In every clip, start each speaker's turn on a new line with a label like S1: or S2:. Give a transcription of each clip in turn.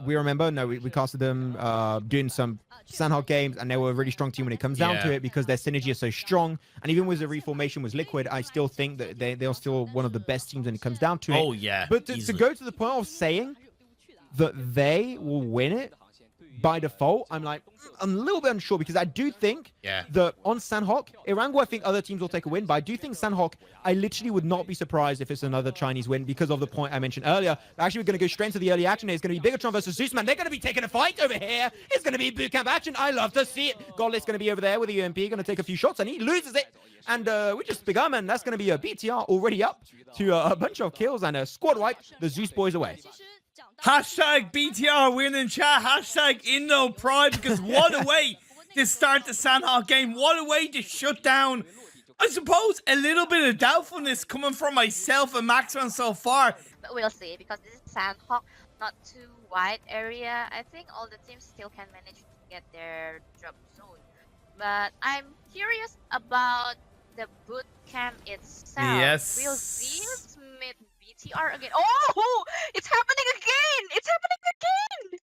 S1: we remember, no, we casted them doing some Sandhawk games, and they were a really strong team when it comes down to it because their synergy is so strong. And even with the reformation with Liquid, I still think that they're still one of the best teams when it comes down to it.
S2: Oh, yeah.
S1: But to go to the point of saying that they will win it by default, I'm a little bit unsure, because I do think that on Sandhawk, Irango, I think other teams will take a win, but I do think Sandhawk, I literally would not be surprised if it's another Chinese win because of the point I mentioned earlier. Actually, we're going to go straight into the early action. It's going to be Bigetron versus ZEUS, man. They're going to be taking a fight over here. It's going to be boot camp action. I love to see it. Godless going to be over there with the UMP, going to take a few shots, and he loses it. And we just begun, man. That's going to be a BTR already up to a bunch of kills and a squad wipe. The ZEUS boys away.
S2: Hashtag BTR win in chat. Hashtag Indo Pride, because what a way to start the Sandhawk game. What a way to shut down, I suppose, a little bit of doubtfulness coming from myself and Maxman so far.
S3: But we'll see, because this is Sandhawk, not too wide area. I think all the teams still can manage to get their drop zone. But I'm curious about the boot camp itself.
S2: Yes.
S3: Will ZEUS meet BTR again? Oh, it's happening again! It's happening again!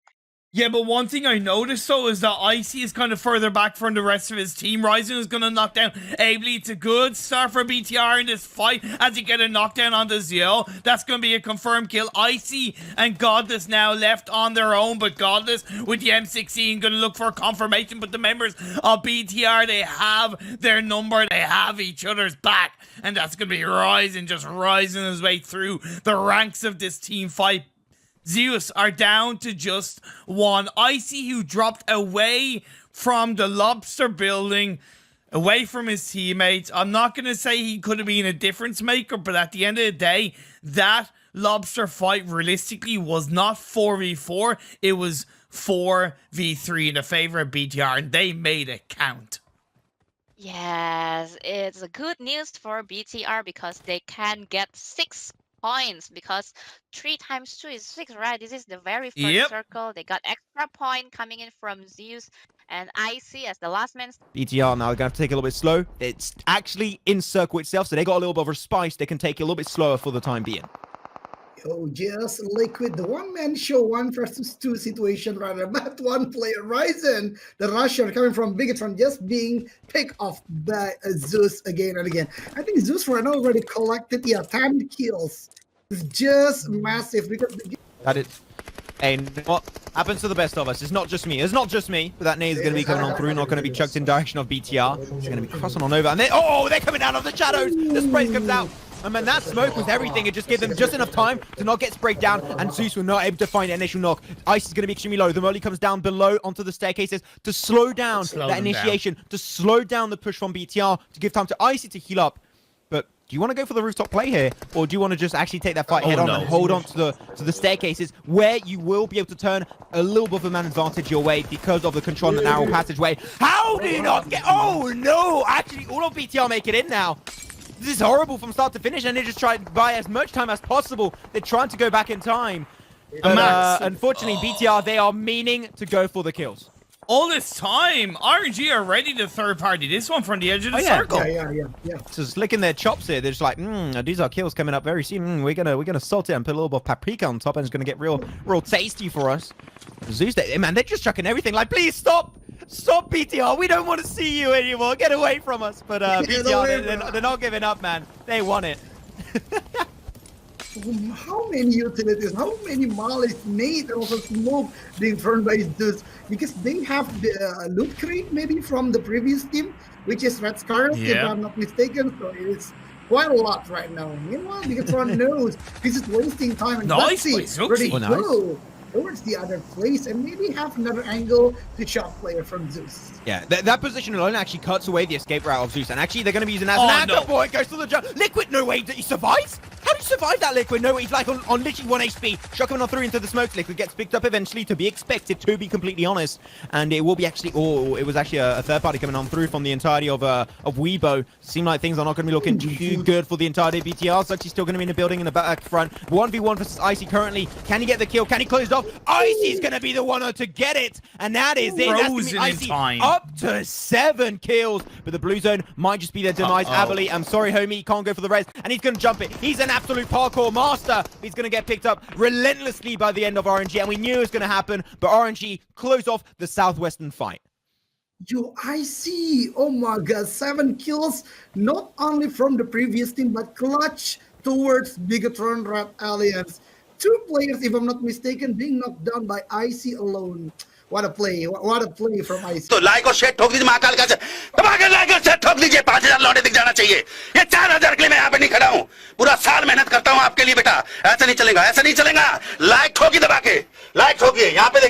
S2: Yeah, but one thing I noticed, though, is that Icy is kind of further back from the rest of his team. Ryzen is going to knock down Ably. It's a good start for BTR in this fight as you get a knockdown on the Zeo. That's going to be a confirmed kill. Icy and Godless now left on their own, but Godless with the M16 going to look for a confirmation. But the members of BTR, they have their number. They have each other's back. And that's going to be Ryzen, just rising his way through the ranks of this team fight. ZEUS are down to just one. Icy, who dropped away from the Lobster building, away from his teammates. I'm not going to say he could have been a difference maker, but at the end of the day, that Lobster fight realistically was not 4v4. It was 4v3 in the favor of BTR, and they made it count.
S3: Yes, it's a good news for BTR because they can get 6 points, because 3 times 2 is 6, right? This is the very first circle. They got extra point coming in from ZEUS and Icy as the last man.
S1: BTR now, they're going to have to take it a little bit slow. It's actually in circle itself, so they got a little bit of a spice. They can take it a little bit slower for the time being.
S4: Oh, just Liquid, the one-man show 1 versus 2 situation rather, but one player, Ryzen, the rusher coming from Bigetron, just being picked off by ZEUS again and again. I think ZEUS right now already collected 10 kills. It's just massive because
S1: that is. And what happens to the best of us? It's not just me. It's not just me. But that nade is going to be coming on through, not going to be chucked in direction of BTR. It's going to be crossing on over, and they're coming out of the shadows. The spray comes out. And man, that smoke was everything. It just gave them just enough time to not get sprayed down, and ZEUS were not able to find the initial knock. Ice is going to be extremely low. The Molly comes down below onto the staircases to slow down that initiation, to slow down the push from BTR, to give time to Icy to heal up. But do you want to go for the rooftop play here, or do you want to just actually take that fight head on and hold on to the staircases, where you will be able to turn a little bit of a man advantage your way because of the control on the narrow passageway? How do you not get? Oh no! Actually, all of BTR make it in now. This is horrible from start to finish, and they just try to buy as much time as possible. They're trying to go back in time. But unfortunately, BTR, they are meaning to go for the kills.
S2: All this time, RNG are ready to third party this one from the edge of the circle.
S4: Yeah.
S1: Just licking their chops here. They're just like, these are kills coming up very soon. We're gonna salt it and put a little bit of paprika on top, and it's gonna get real tasty for us. ZEUS, man, they're just chucking everything. Like, please stop. Stop, BTR. We don't want to see you anymore. Get away from us. But BTR, they're not giving up, man. They want it.
S4: How many utilities, how many mollies, nade, and also smoke being thrown by ZEUS? Because they have the loot crate maybe from the previous team, which is Red Scarlet, if I'm not mistaken. So it's quite a lot right now. Meanwhile, Bigetron knows this is wasting time. And
S2: nice,
S4: ready to go towards the other place and maybe have another angle to shot player from ZEUS.
S1: Yeah, that position alone actually cuts away the escape route of ZEUS, and actually they're going to be using that as an anchor. Boy, it goes to the jump. Liquid, no way, he survives? How did he survive that, Liquid? No way, he's like on literally 1 HP. Shot coming on through into the smoke. Liquid gets picked up eventually, to be expected, to be completely honest. And it will be actually, it was actually a third party coming on through from the entirety of Weibo. Seem like things are not going to be looking too good for the entirety of BTR. So actually still going to be in the building in the back front. 1v1 versus Icy currently. Can he get the kill? Can he close it off? Icy's going to be the one to get it. And that is it. That's going to be Icy up to 7 kills. But the blue zone might just be their demise. Ably, I'm sorry, homie. He can't go for the res. And he's going to jump it. He's an absolute absolute parkour master. He's going to get picked up relentlessly by the end of RNG, and we knew it was going to happen, but RNG closed off the Southwestern fight.
S4: Yo, I see. Oh my god, 7 kills, not only from the previous team, but clutch towards Bigetron Red Alliance. 2 players, if I'm not mistaken, being knocked down by IC alone. What a play. What a play from IC.
S5: तो like और share ठोक दीजिए महाकाल का दबा like और share ठोक दीजिए 5000 लौटे दिख जाना चाहिए ये 4000 के लिए मैं यहाँ पे नहीं खड़ा हूँ पूरा साल मेहनत करता हूँ आपके लिए बेटा ऐसा नहीं चलेगा लाइक ठोकी दबा के लाइक ठोकिए यहाँ पे देखिए